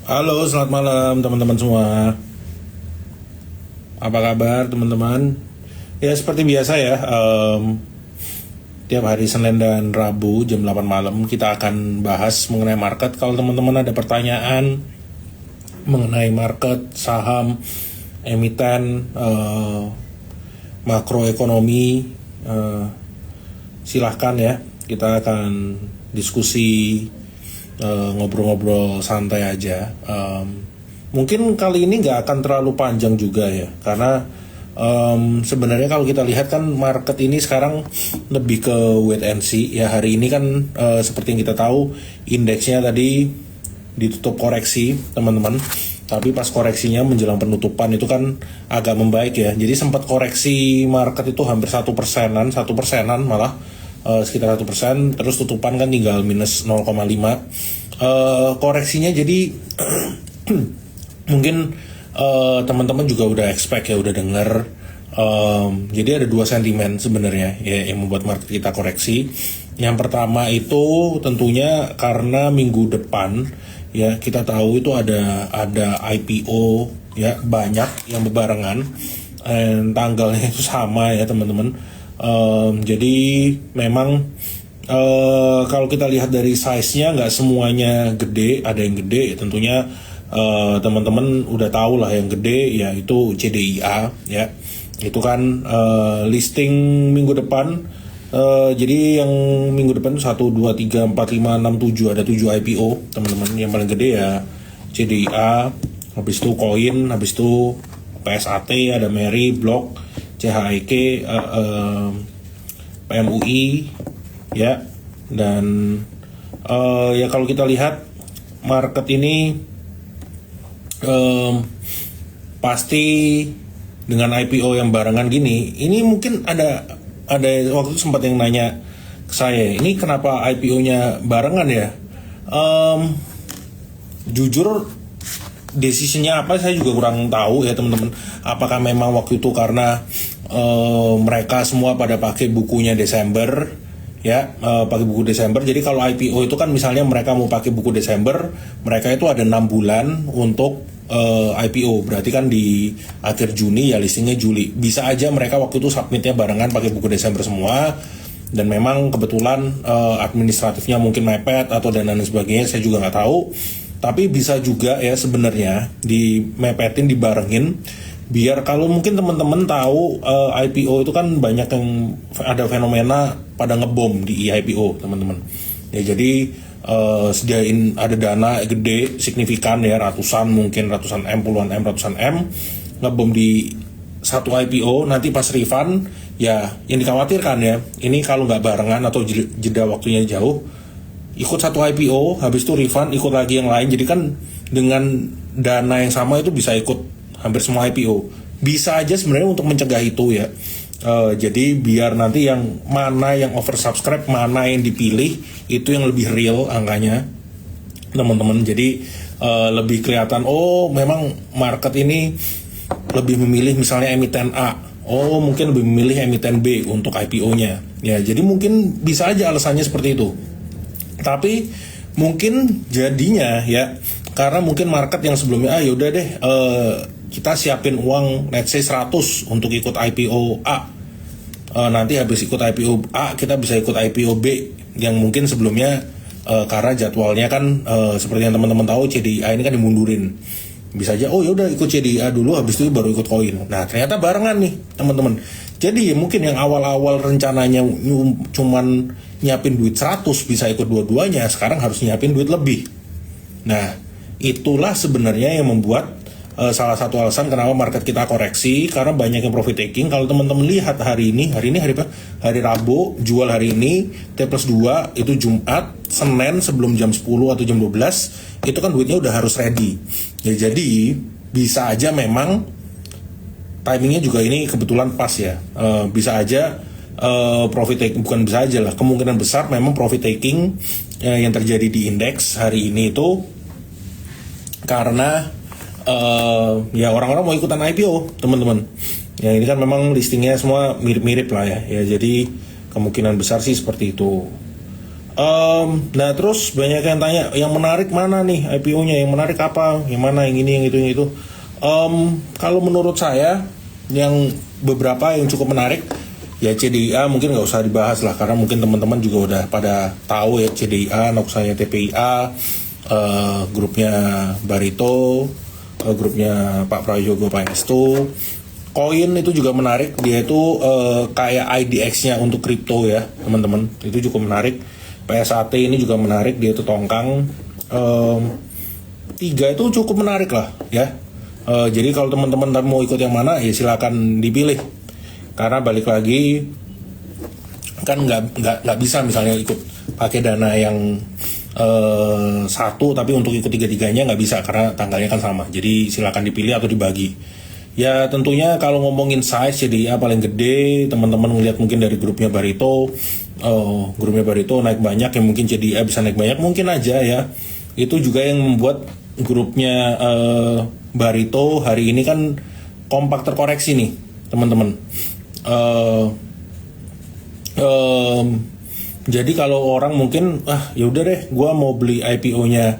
Halo, selamat malam teman-teman semua. Apa kabar teman-teman? Ya seperti biasa ya, tiap hari Senin dan Rabu jam 8 malam kita akan bahas mengenai market. Kalau teman-teman ada pertanyaan mengenai market, saham, emiten, makroekonomi, silahkan ya. Kita akan diskusi, ngobrol-ngobrol santai aja. Mungkin kali ini nggak akan terlalu panjang juga ya, karena sebenarnya kalau kita lihat kan market ini sekarang lebih ke wait and see ya. Hari ini kan seperti yang kita tahu indeksnya tadi ditutup koreksi teman-teman, tapi pas koreksinya menjelang penutupan itu kan agak membaik ya. Jadi sempat koreksi market itu hampir 1%an malah, sekitar 1%, terus tutupan kan tinggal minus 0,5. Koreksinya jadi mungkin teman-teman juga udah expect ya, udah denger. Jadi ada dua sentimen sebenarnya ya yang membuat market kita koreksi. Yang pertama itu tentunya karena minggu depan ya kita tahu itu ada IPO ya, banyak yang berbarengan, tanggalnya itu sama ya teman-teman. Jadi memang kalau kita lihat dari size-nya nggak semuanya gede, ada yang gede tentunya. Teman-teman udah tahu lah yang gede ya itu CDIA ya, itu kan listing minggu depan. Jadi yang minggu depan itu 1, 2, 3, 4, 5, 6, 7, ada 7 IPO teman-teman. Yang paling gede ya CDIA, habis itu Koin, habis itu PSAT, ada Meri, Blok, CHIK, PMUI ya. Dan ya kalau kita lihat market ini pasti dengan IPO yang barengan gini, ini mungkin ada waktu itu sempat yang nanya ke saya, ini kenapa IPO-nya barengan ya? Jujur decision-nya apa saya juga kurang tahu ya teman-teman. Apakah memang waktu itu karena mereka semua pada pakai bukunya Desember ya, pakai buku Desember. Jadi kalau IPO itu kan misalnya mereka mau pakai buku Desember, mereka itu ada 6 bulan untuk IPO, berarti kan di akhir Juni ya listingnya Juli. Bisa aja mereka waktu itu submitnya barengan pakai buku Desember semua, dan memang kebetulan administratifnya mungkin mepet atau dan lain sebagainya, saya juga nggak tahu. Tapi bisa juga ya sebenarnya di mepetin, dibarengin, biar kalau mungkin teman-teman tahu IPO itu kan banyak yang ada fenomena pada ngebom di IPO teman-teman ya. Jadi sediain ada dana gede signifikan ya, ratusan M, puluhan M, ratusan M, ngebom di satu IPO. Nanti pas refund ya yang dikhawatirkan ya, ini kalau nggak barengan atau jeda waktunya jauh, ikut satu IPO habis itu refund ikut lagi yang lain. Jadi kan dengan dana yang sama itu bisa ikut hampir semua IPO. Bisa aja sebenarnya untuk mencegah itu ya. Jadi biar nanti yang mana yang oversubscribe, mana yang dipilih, itu yang lebih real angkanya teman-teman. Jadi lebih kelihatan, oh memang market ini lebih memilih misalnya emiten A, oh mungkin lebih memilih emiten B untuk IPO-nya ya. Jadi mungkin bisa aja alasannya seperti itu. Tapi mungkin jadinya ya karena mungkin market yang sebelumnya yaudah deh, kita siapin uang let's say 100 untuk ikut IPO A, nanti habis ikut IPO A kita bisa ikut IPO B yang mungkin sebelumnya karena jadwalnya kan seperti yang teman-teman tahu CDIA ini kan dimundurin. Bisa aja oh yaudah ikut CDIA dulu habis itu baru ikut koin. Nah ternyata barengan nih teman-teman. Jadi mungkin yang awal-awal rencananya cuman nyiapin duit 100 bisa ikut dua-duanya, sekarang harus nyiapin duit lebih. Nah itulah sebenarnya yang membuat salah satu alasan kenapa market kita koreksi, karena banyak yang profit taking. Kalau teman-teman lihat hari ini hari apa? Hari Rabu jual hari ini, T+2 itu Jumat, Senin sebelum jam 10 atau jam 12 itu kan duitnya udah harus ready. Ya jadi bisa aja memang timingnya juga ini kebetulan pas ya. Bisa aja profit taking, bukan bisa aja lah, kemungkinan besar memang profit taking yang terjadi di indeks hari ini itu karena ya orang-orang mau ikutan IPO teman-teman. Ya ini kan memang listingnya semua mirip-mirip lah ya. Ya jadi kemungkinan besar sih seperti itu. Nah terus banyak yang tanya, yang menarik mana nih IPO-nya, yang menarik apa, yang mana, yang ini, yang itu, yang itu. Kalau menurut saya, yang beberapa yang cukup menarik, ya CDIA mungkin nggak usah dibahas lah, karena mungkin teman-teman juga udah pada tahu ya CDIA, anak usahanya TPIA, grupnya Barito, grupnya Pak Prajogo Pangestu. Koin itu juga menarik, dia itu kayak IDX-nya untuk kripto ya teman-teman, itu cukup menarik. PSAT ini juga menarik, dia itu tongkang. Tiga itu cukup menarik lah ya. Jadi kalau teman-teman mau ikut yang mana ya silakan dipilih. Karena balik lagi kan nggak bisa misalnya ikut pakai dana yang satu tapi untuk ikut tiga-tiganya nggak bisa karena tanggalnya kan sama. Jadi silakan dipilih atau dibagi. Ya tentunya kalau ngomongin size jadi paling gede, teman-teman ngelihat mungkin dari grupnya Barito. Grupnya Barito naik banyak, yang mungkin jadi bisa naik banyak mungkin aja ya. Itu juga yang membuat grupnya Barito hari ini kan kompak terkoreksi nih teman-teman. Jadi kalau orang mungkin ya udah deh, gue mau beli IPO-nya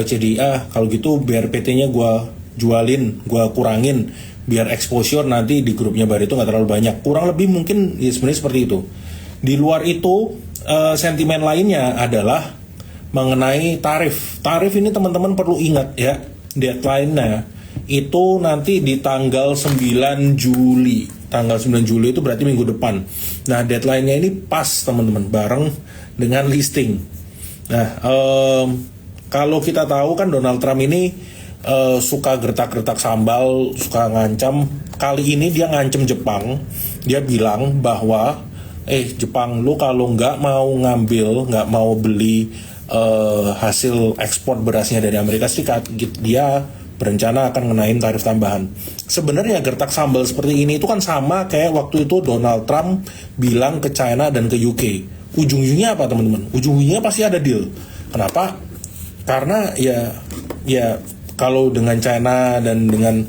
CDA, kalau gitu BRPT-nya gue jualin, gue kurangin biar exposure nanti di grupnya Barito nggak terlalu banyak. Kurang lebih mungkin ya sebenarnya seperti itu. Di luar itu sentimen lainnya adalah mengenai tarif. Tarif ini teman-teman perlu ingat ya, deadline-nya itu nanti di tanggal 9 Juli. Tanggal 9 Juli itu berarti minggu depan. Nah, deadline-nya ini pas teman-teman, bareng dengan listing. Nah, kalau kita tahu kan Donald Trump ini suka gertak-gertak sambal, suka ngancam. Kali ini dia ngancam Jepang. Dia bilang bahwa Jepang, lu kalau nggak mau ngambil, nggak mau beli hasil ekspor berasnya dari Amerika Serikat, dia berencana akan ngenain tarif tambahan. Sebenarnya gertak sambal seperti ini itu kan sama kayak waktu itu Donald Trump bilang ke China dan ke UK. Ujung-ujungnya apa teman-teman? Ujung-ujungnya pasti ada deal. Kenapa? Karena ya kalau dengan China dan dengan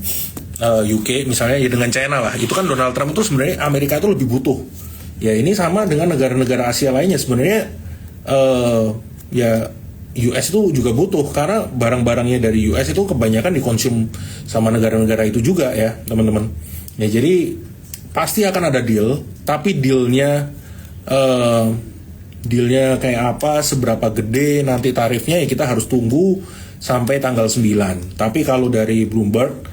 UK misalnya, ya dengan China lah, itu kan Donald Trump itu sebenarnya Amerika itu lebih butuh. Ya ini sama dengan negara-negara Asia lainnya sebenarnya, ya US itu juga butuh karena barang-barangnya dari US itu kebanyakan dikonsum sama negara-negara itu juga ya teman-teman. Ya jadi pasti akan ada deal, tapi dealnya kayak apa, seberapa gede nanti tarifnya ya kita harus tunggu sampai tanggal 9. Tapi kalau dari Bloomberg,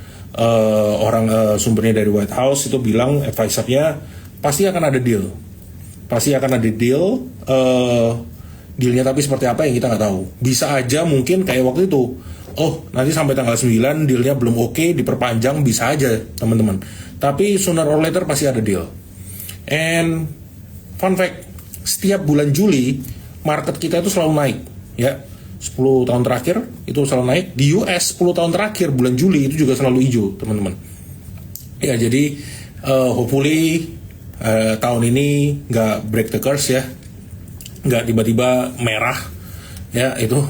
sumbernya dari White House itu bilang, advisernya pasti akan ada deal. Pasti akan ada deal. Dealnya tapi seperti apa yang kita nggak tahu. Bisa aja mungkin kayak waktu itu. Nanti sampai tanggal 9 dealnya belum oke, diperpanjang, bisa aja teman-teman. Tapi sooner or later pasti ada deal. And fun fact, setiap bulan Juli market kita itu selalu naik ya. 10 tahun terakhir itu selalu naik. Di US 10 tahun terakhir bulan Juli itu juga selalu hijau teman-teman. Ya jadi hopefully tahun ini nggak break the curse ya, nggak tiba-tiba merah ya, itu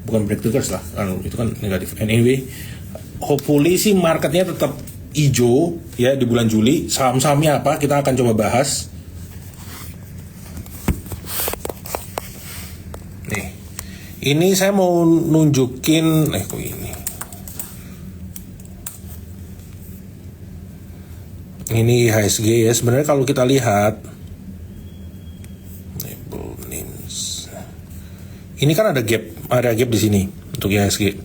bukan break the curse lah, itu kan negatif. Anyway, hopefully sih marketnya tetap hijau ya di bulan Juli. Saham-sahamnya apa kita akan coba bahas. Nih, ini saya mau nunjukin kok ini IHSG ya. Sebenarnya kalau kita lihat ini kan ada gap di sini untuk IHSG.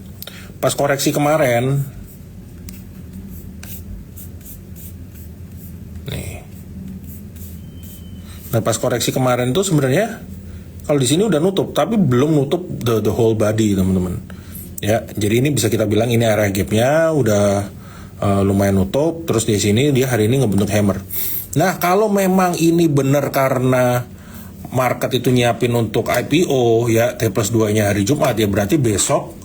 Pas koreksi kemarin, nih. Nah pas koreksi kemarin tuh sebenarnya kalau di sini udah nutup, tapi belum nutup the whole body teman-teman. Ya, jadi ini bisa kita bilang ini area gapnya udah lumayan nutup. Terus di sini dia hari ini ngebentuk hammer. Nah kalau memang ini benar karena market itu nyiapin untuk IPO ya, T+2-nya hari Jumat, ya berarti besok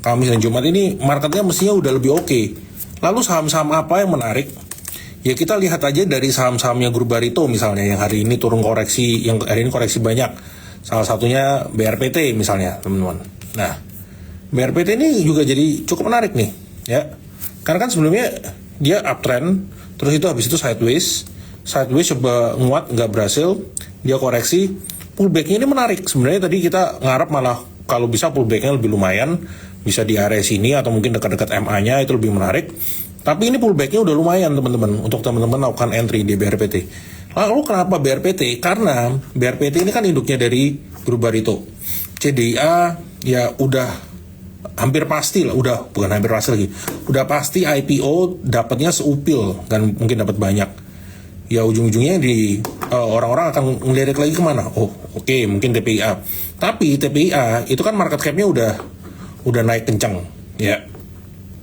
Kamis dan Jumat ini marketnya mestinya udah lebih oke. Lalu saham-saham apa yang menarik? Ya kita lihat aja dari saham-sahamnya grup Barito misalnya, yang hari ini turun koreksi, yang hari ini koreksi banyak. Salah satunya BRPT misalnya teman-teman. Nah BRPT ini juga jadi cukup menarik nih ya, karena kan sebelumnya dia uptrend, terus habis itu sideways, sideways coba nguat nggak berhasil, dia koreksi, pullbacknya ini menarik. Sebenarnya tadi kita ngarap malah kalau bisa pullbacknya lebih lumayan, bisa di area sini atau mungkin dekat-dekat MA-nya itu lebih menarik. Tapi ini pullbacknya udah lumayan teman-teman untuk teman-teman lakukan entry di BRPT. Lalu kenapa BRPT? Karena BRPT ini kan induknya dari grup Barito. CDA ya udah hampir pasti lah, bukan hampir pasti lagi, udah pasti IPO dapatnya seupil, kan mungkin dapat banyak. Ya ujung-ujungnya di orang-orang akan ngelirik lagi kemana? Oh oke, mungkin TPIA. Tapi TPIA itu kan market capnya udah naik kencang, ya.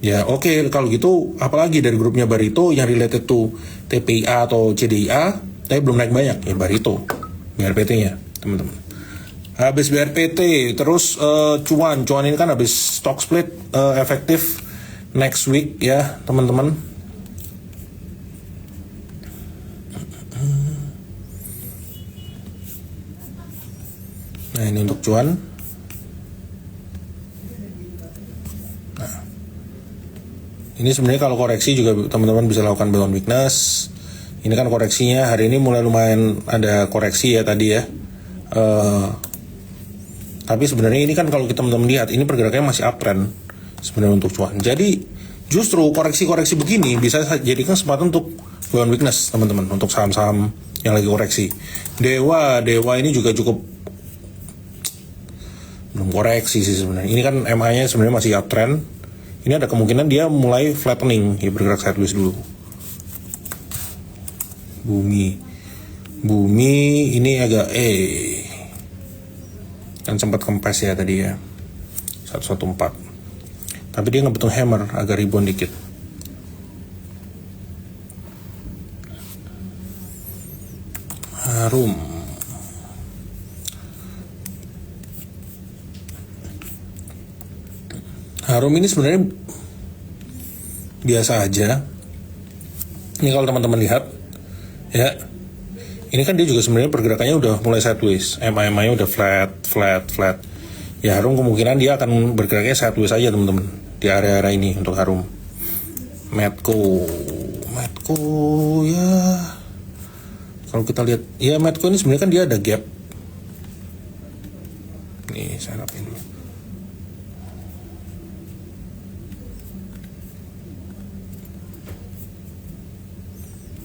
Ya oke, kalau gitu apalagi dari grupnya Barito yang related to TPIA atau CDIA, tapi belum naik banyak ya Barito, BRPT-nya teman-teman. Habis BRPT, terus cuan ini kan habis stock split efektif next week ya teman-teman. Nah ini untuk cuan. Nah, ini sebenarnya kalau koreksi juga teman-teman bisa lakukan buy on weakness. Ini kan koreksinya hari ini mulai lumayan ada koreksi ya tadi ya. Tapi sebenarnya ini kan kalau kita teman-teman lihat ini pergerakannya masih uptrend sebenarnya untuk cuan. Jadi justru koreksi-koreksi begini bisa jadikan kesempatan untuk buy on weakness teman-teman untuk saham-saham yang lagi koreksi. Dewa ini juga cukup belum koreksi sih sebenarnya. Ini kan MA-nya sebenarnya masih uptrend. Ini ada kemungkinan dia mulai flattening, ya bergerak sideways dulu. Bumi ini agak kan sempat kempes ya tadi ya 114, tapi dia ngebetung hammer agak rebound dikit. Harum ini sebenarnya biasa aja. Ini kalau teman-teman lihat ya, ini kan dia juga sebenarnya pergerakannya udah mulai sideways, MA-nya udah flat. Ya Harum kemungkinan dia akan bergeraknya sideways aja teman-teman di area-area ini untuk Harum. Medco ya, kalau kita lihat ya Medco ini sebenarnya kan dia ada gap. Nih saya rapin dulu.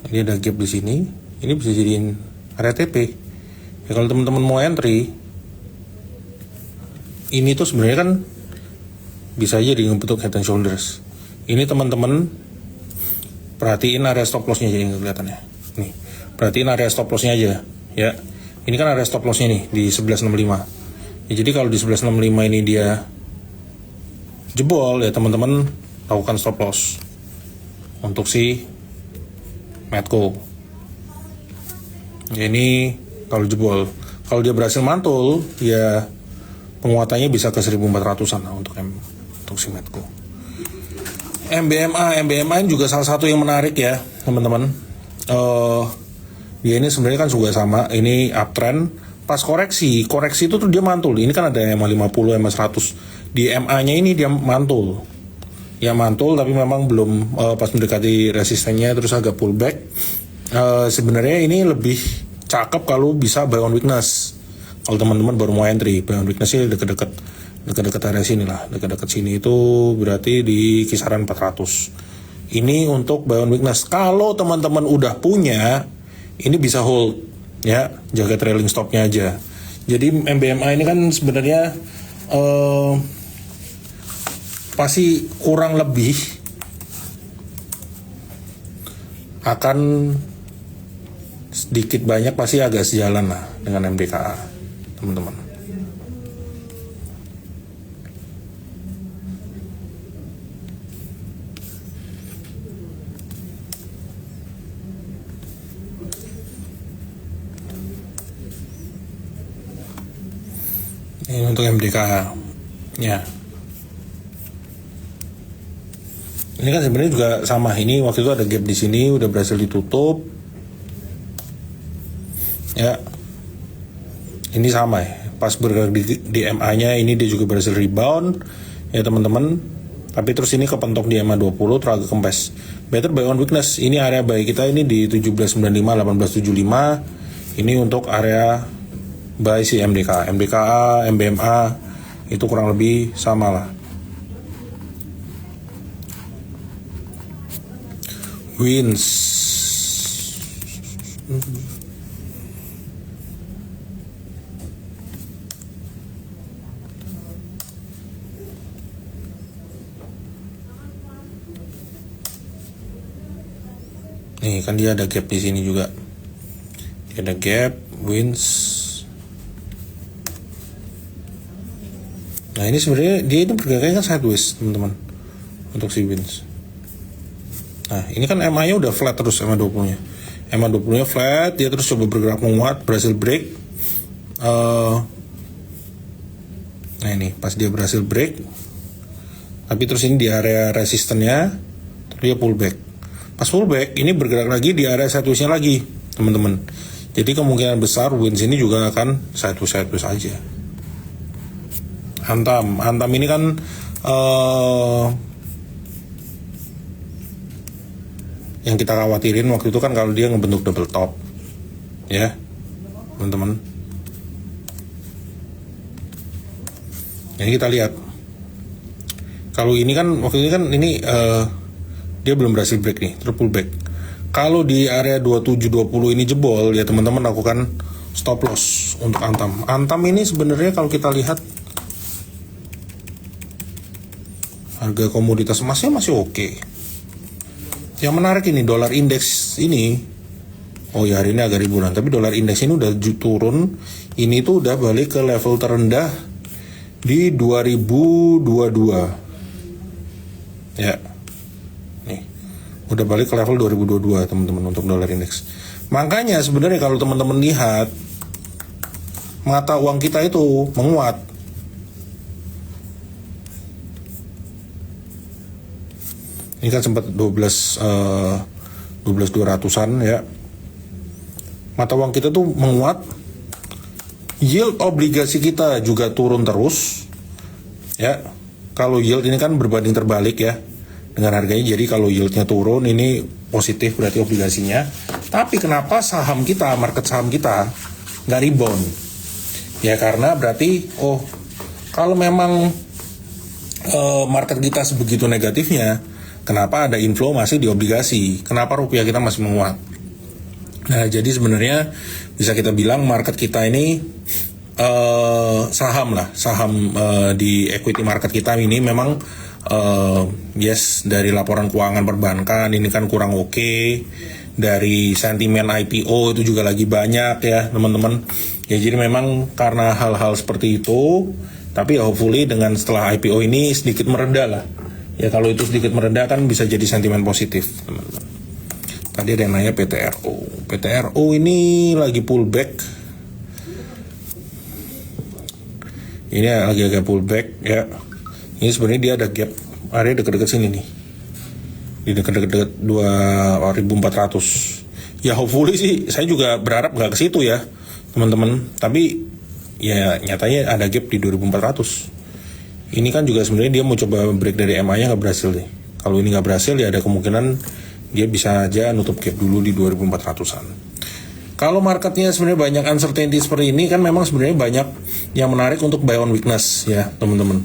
Ini ada gap di sini. Ini bisa jadiin area TP. Ya kalau teman-teman mau entry, ini tuh sebenarnya kan bisa aja ngebentuk head and shoulders. Ini teman-teman perhatiin area stop loss-nya jadi nggak kelihatannya. Nih, perhatiin area stop loss-nya aja, ya. Ini kan area stop loss-nya nih di 1165. Ya, jadi kalau di 1165 ini dia jebol, ya teman-teman lakukan stop loss untuk si Medco. Ya, ini kalau jebol. Kalau dia berhasil mantul, ya penguatannya bisa ke 1400-an lah untuk si Medco. MBMA juga salah satu yang menarik ya teman-teman. Dia ini sebenarnya kan juga sama. Ini uptrend. Pas koreksi itu tuh dia mantul. Ini kan ada MA 50, MA 100. Di MA-nya ini dia mantul. Ya mantul, tapi memang belum pas mendekati resistennya terus agak pullback. Sebenarnya ini lebih cakep kalau bisa buy on weakness. Kalau teman-teman baru mau entry, buy on weakness-nya dekat-dekat area sini lah, dekat-dekat sini itu berarti di kisaran 400. Ini untuk buy on weakness. Kalau teman-teman udah punya, ini bisa hold, ya, jaga trailing stopnya aja. Jadi MBMA ini kan sebenarnya pasti kurang lebih akan sedikit banyak pasti agak sejalan lah dengan MDKA teman-teman. Ini untuk MDKA ya. Ini kan sebenarnya juga sama. Ini waktu itu ada gap di sini, udah berhasil ditutup. Ya, ini sama ya. Pas bergerak di MA-nya, ini dia juga berhasil rebound. Ya teman-teman, Tapi terus ini kepentok di EMA 20 teragak kempes. Better buy on weakness. Ini area buy kita ini di 1795, 1875. Ini untuk area buy si MDK, MDKA, MBMA itu kurang lebih sama lah. Wins. Nih kan dia ada gap di sini juga. Dia ada gap, wins. Nah ini sebenarnya dia itu bergeraknya kan sideways teman-teman untuk si wins. Nah ini kan MA-nya udah flat terus, MA 20-nya. MA 20-nya flat, dia terus coba bergerak menguat, berhasil break. Nah ini pas dia berhasil break, tapi terus ini di area resistennya, terus dia pullback. Pas pullback ini bergerak lagi di area sideways-nya lagi teman-teman. Jadi kemungkinan besar wins ini juga akan sideways aja. Hantam ini kan yang kita khawatirin waktu itu kan kalau dia ngebentuk double top, ya teman-teman. Jadi kita lihat kalau ini kan waktu ini kan ini dia belum berhasil break nih, terus pullback. Kalau di area 2720 ini jebol ya teman-teman, lakukan stop loss untuk Antam. Antam ini sebenarnya kalau kita lihat harga komoditas emasnya masih oke. Yang menarik ini dolar indeks ini. Oh ya hari ini agak ribuan, tapi dolar indeks ini udah turun. Ini tuh udah balik ke level terendah di 2022. Ya. Nih. Udah balik ke level 2022 teman-teman untuk dolar indeks. Makanya sebenarnya kalau teman-teman lihat mata uang kita itu menguat. Ini kan sempat 12.200-an ya. Mata uang kita tuh menguat. Yield obligasi kita juga turun terus. Ya. Kalau yield ini kan berbanding terbalik ya dengan harganya. Jadi kalau yieldnya turun ini positif berarti obligasinya. Tapi kenapa saham kita, market saham kita nggak rebound? Ya karena berarti kalau memang market kita sebegitu negatifnya, kenapa ada inflow masih di obligasi? Kenapa rupiah kita masih menguat? Nah, jadi sebenarnya bisa kita bilang market kita ini saham di equity market kita ini memang dari laporan keuangan perbankan ini kan kurang oke. Dari sentimen IPO itu juga lagi banyak ya teman-teman. Ya jadi memang karena hal-hal seperti itu, tapi hopefully dengan setelah IPO ini sedikit mereda lah. Ya kalau itu sedikit mereda kan bisa jadi sentimen positif teman-teman. Tadi ada yang nanya PTRO. PTRO ini lagi pullback. Ini lagi agak pullback ya. Ini sebenarnya dia ada gap area dekat-dekat sini nih. Di dekat-dekat 2400. Ya hopefully sih saya juga berharap nggak ke situ ya teman-teman. Tapi ya nyatanya ada gap di 2400. Ini kan juga sebenarnya dia mau coba break dari MA-nya nggak berhasil deh. Kalau ini nggak berhasil ya ada kemungkinan dia bisa aja nutup gap dulu di 2400-an. Kalau marketnya sebenarnya banyak uncertainty seperti ini kan memang sebenarnya banyak yang menarik untuk buy on weakness ya teman-teman.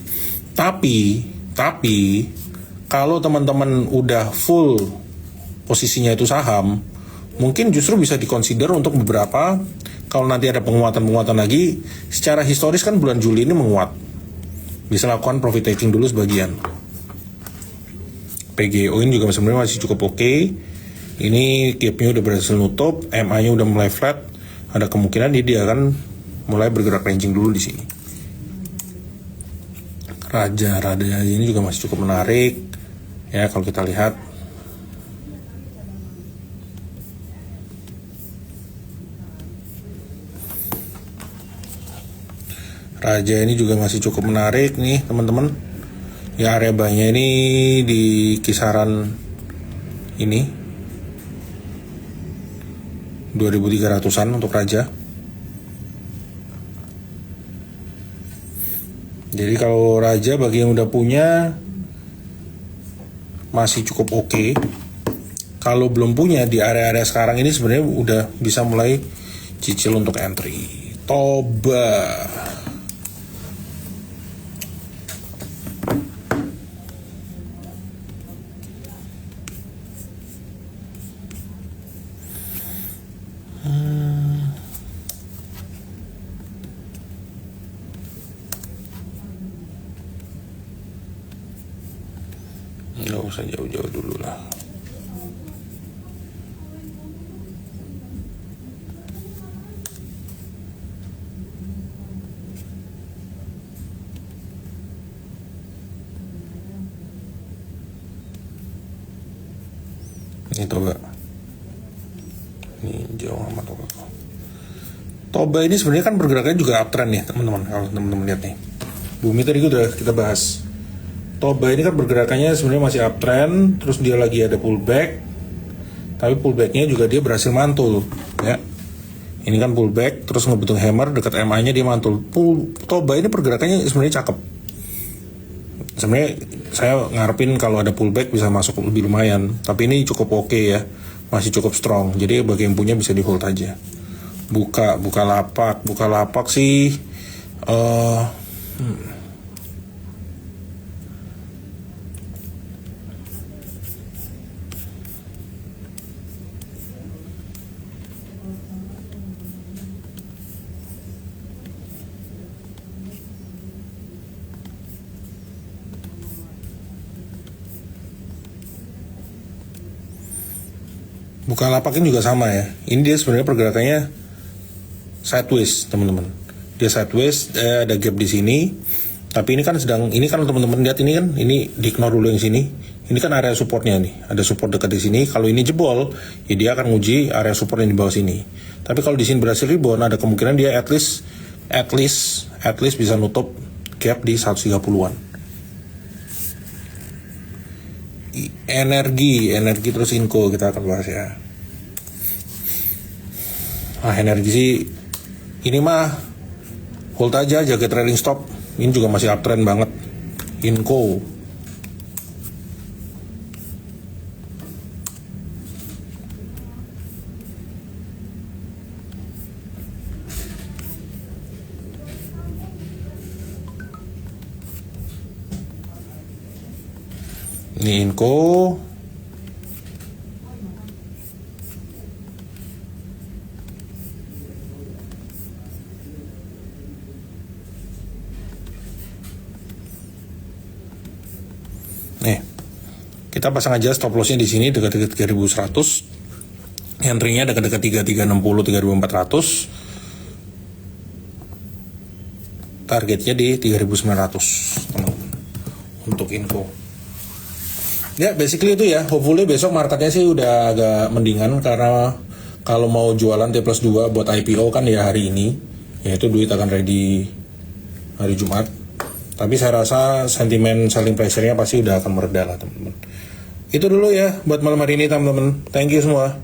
Tapi kalau teman-teman udah full posisinya itu saham, mungkin justru bisa dikonsider untuk beberapa. Kalau nanti ada penguatan lagi, secara historis kan bulan Juli ini menguat. Bisa lakukan profit taking dulu sebagian. PGO ini juga sebenarnya masih cukup oke. Ini gapnya udah berhasil nutup, MA-nya udah mulai flat. Ada kemungkinan dia akan mulai bergerak ranging dulu di sini. Raja ini juga masih cukup menarik. Ya kalau kita lihat. Raja ini juga masih cukup menarik nih teman-teman. Ya area buy-nya ini di kisaran ini 2300-an untuk Raja. Jadi kalau Raja bagi yang udah punya masih cukup oke. Kalau belum punya di area-area sekarang ini sebenarnya udah bisa mulai cicil untuk entry. Toba. Nggak usah jauh-jauh dulu lah. Ini Toba. Ini jauh amat Toba. Toba ini sebenarnya kan bergeraknya juga uptrend ya teman-teman. Kalau teman-teman lihat nih, bumi tadi udah kita bahas. Toba ini kan bergerakannya sebenarnya masih uptrend, terus dia lagi ada pullback, tapi pullbacknya juga dia berhasil mantul, ya. Ini kan pullback, terus ngebentuk hammer dekat MA-nya dia mantul. Toba ini pergerakannya sebenarnya cakep. Sebenarnya saya ngarepin kalau ada pullback bisa masuk lebih lumayan, tapi ini cukup oke ya, masih cukup strong. Jadi bagi yang punya bisa di hold aja. Buka lapak sih. Bukalapak ini juga sama ya. Ini dia sebenarnya pergerakannya sideways, teman-teman. Dia sideways, ada gap di sini. Tapi ini kan teman-teman lihat ini kan, ini di-ignore dulu yang sini. Ini kan area supportnya nih. Ada support dekat di sini. Kalau ini jebol, ya dia akan nguji area support yang di bawah sini. Tapi kalau di sini berhasil rebound, ada kemungkinan dia at least bisa nutup gap di 130-an. Energi terus Inco kita akan bahas ya. Energi sih ini mah hold aja, jaga trailing stop. Ini juga masih uptrend banget. Inco. Ini Inco. Nih, kita pasang aja stop lossnya di sini dekat-dekat 3100. Entry-nya dekat-dekat 3360, 3400. Targetnya di 3900, teman-teman. Untuk info. Ya, basically itu ya. Hopefully besok marketnya sih udah agak mendingan, karena kalau mau jualan T+2 buat IPO kan ya hari ini, yaitu duit akan ready hari Jumat. Tapi saya rasa sentimen selling pressure-nya pasti udah akan mereda lah, teman-teman. Itu dulu ya buat malam hari ini, teman-teman. Thank you semua.